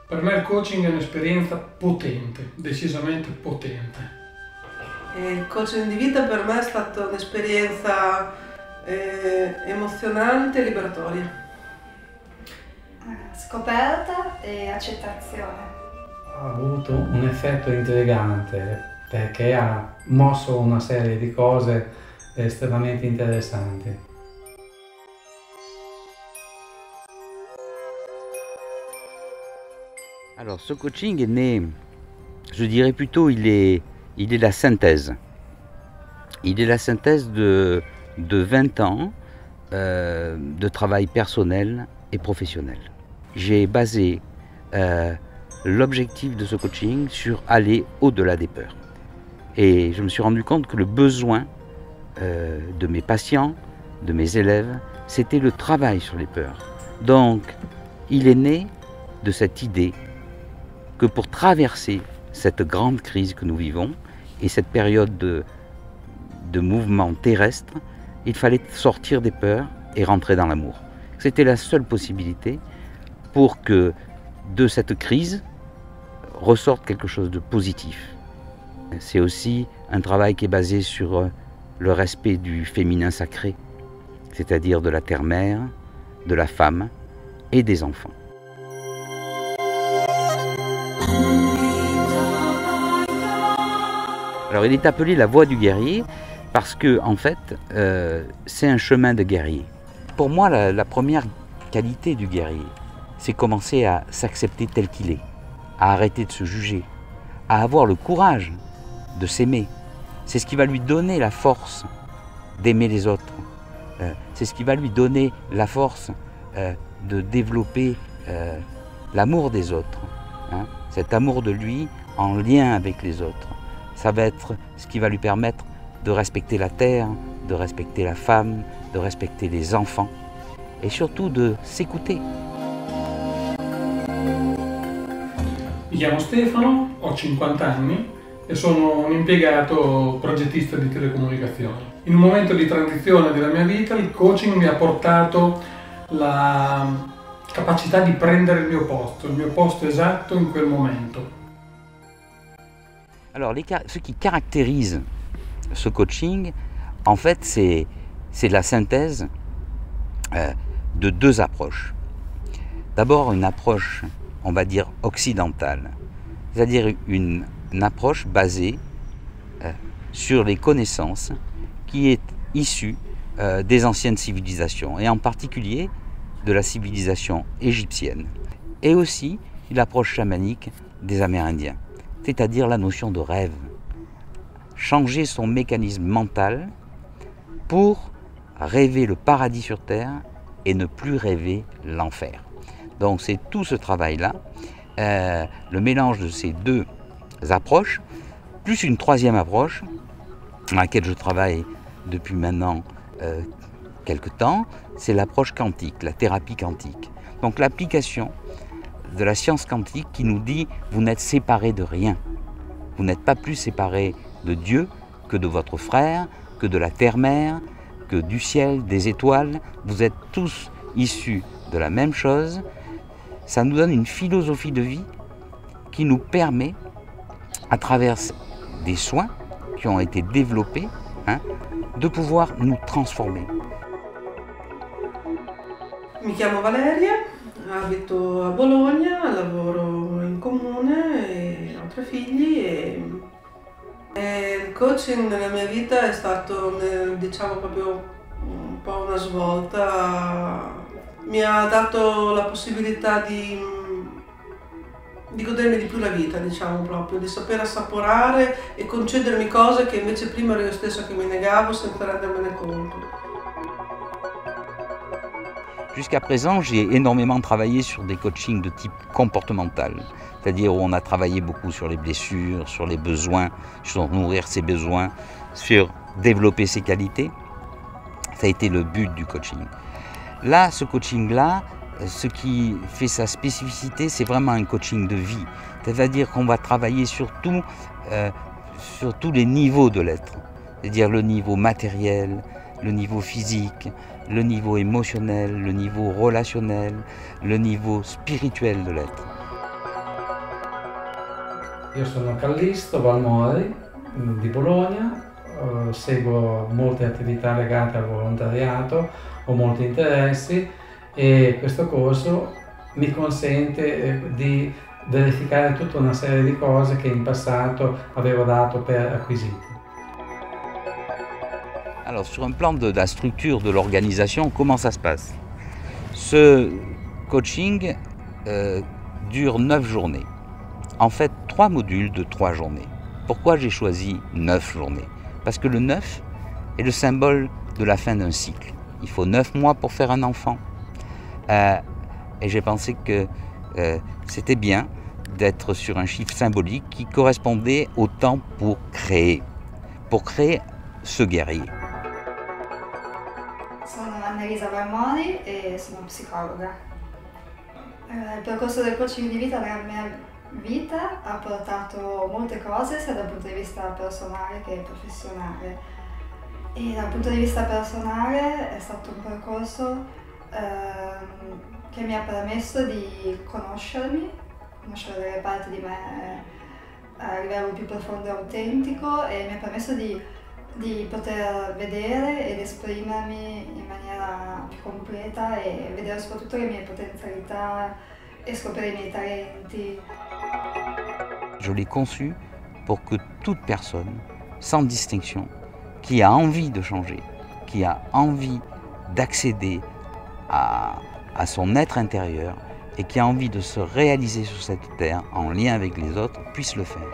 Per me il coaching è un'esperienza potente, decisamente potente. Il coaching di vita per me è stata un'esperienza emozionante e liberatoria. Scoperta e accettazione. Ha avuto un effetto intrigante perché ha mosso una serie di cose estremamente interessanti. Alors ce coaching est né, je dirais plutôt, il est la synthèse. Il est la synthèse de 20 ans de travail personnel et professionnel. J'ai basé l'objectif de ce coaching sur aller au-delà des peurs. Et je me suis rendu compte que le besoin de mes patients, de mes élèves, c'était le travail sur les peurs. Donc, il est né de cette idée que pour traverser cette grande crise que nous vivons et cette période de mouvement terrestre, il fallait sortir des peurs et rentrer dans l'amour. C'était la seule possibilité pour que de cette crise ressorte quelque chose de positif. C'est aussi un travail qui est basé sur le respect du féminin sacré, c'est-à-dire de la terre-mère, de la femme et des enfants. Alors il est appelé la voie du guerrier parce que en fait c'est un chemin de guerrier. Pour moi la première qualité du guerrier, c'est commencer à s'accepter tel qu'il est, à arrêter de se juger, à avoir le courage de s'aimer. C'est ce qui va lui donner la force d'aimer les autres. C'est ce qui va lui donner la force de développer l'amour des autres. Hein, cet amour de lui en lien avec les autres. Ça va être ce qui va lui permettre de respecter la terre, de respecter la femme, de respecter les enfants et surtout de s'écouter. Mi chiamo Stefano, ho 50 anni e sono un impiegato progettista di telecomunicazioni. In un momento di transizione della mia vita il coaching mi ha portato la capacità di prendere il mio posto esatto in quel momento. Alors, ce qui caractérise ce coaching, en fait, c'est la synthèse de deux approches. D'abord, une approche, on va dire, occidentale, c'est-à-dire une approche basée sur les connaissances qui est issue des anciennes civilisations, et en particulier de la civilisation égyptienne, et aussi l'approche chamanique des Amérindiens. C'est-à-dire la notion de rêve. Changer son mécanisme mental pour rêver le paradis sur terre et ne plus rêver l'enfer. Donc c'est tout ce travail-là, le mélange de ces deux approches, plus une troisième approche, dans laquelle je travaille depuis maintenant quelques temps, c'est l'approche quantique, la thérapie quantique. Donc l'application de la science quantique qui nous dit « vous n'êtes séparés de rien ». Vous n'êtes pas plus séparés de Dieu que de votre frère, que de la terre-mère, que du ciel, des étoiles. Vous êtes tous issus de la même chose. Ça nous donne une philosophie de vie qui nous permet, à travers des soins qui ont été développés, de pouvoir nous transformer. Mi chiamo Valeria. Abito a Bologna, lavoro in comune e ho 3 figli e il coaching nella mia vita è stato, diciamo, proprio un po' una svolta. Mi ha dato la possibilità di godermi di più la vita, diciamo, proprio, di saper assaporare e concedermi cose che invece prima ero io stessa che mi negavo senza rendermene conto. Jusqu'à présent, j'ai énormément travaillé sur des coachings de type comportemental, c'est-à-dire où on a travaillé beaucoup sur les blessures, sur les besoins, sur nourrir ses besoins, sur développer ses qualités. Ça a été le but du coaching. Là, ce coaching-là, ce qui fait sa spécificité, c'est vraiment un coaching de vie. C'est-à-dire qu'on va travailler sur tous les niveaux de l'être, c'est-à-dire le niveau matériel, le niveau physique, le niveau émotionnel, le niveau relationnel, le niveau spirituel de l'être. Io sono Callisto Valmori di Bologna, seguo molte attività legate al volontariato, ho molti interessi e questo corso mi consente di verificare tutta una serie di cose che in passato avevo dato per acquisite. Alors sur un plan de la structure de l'organisation, comment ça se passe? Ce coaching dure 9 journées. En fait, 3 modules de 3 journées. Pourquoi j'ai choisi 9 journées? Parce que le 9 est le symbole de la fin d'un cycle. Il faut 9 mois pour faire un enfant. Et j'ai pensé que c'était bien d'être sur un chiffre symbolique qui correspondait au temps pour créer ce guerrier. Sono Annalisa Valmori e sono psicologa. Il percorso del coaching di vita nella mia vita ha portato molte cose sia dal punto di vista personale che professionale. E dal punto di vista personale è stato un percorso che mi ha permesso di conoscermi, conoscere delle parti di me a livello più profondo e autentico e mi ha permesso di poter vedere ed esprimermi in maniera più completa e vedere soprattutto le mie potenzialità et scoprire i miei talenti. Je l'ai conçu pour que toute personne, sans distinction, qui a envie de changer, qui a envie d'accéder à son être intérieur et qui a envie de se réaliser sur cette terre en lien avec les autres, puisse le faire.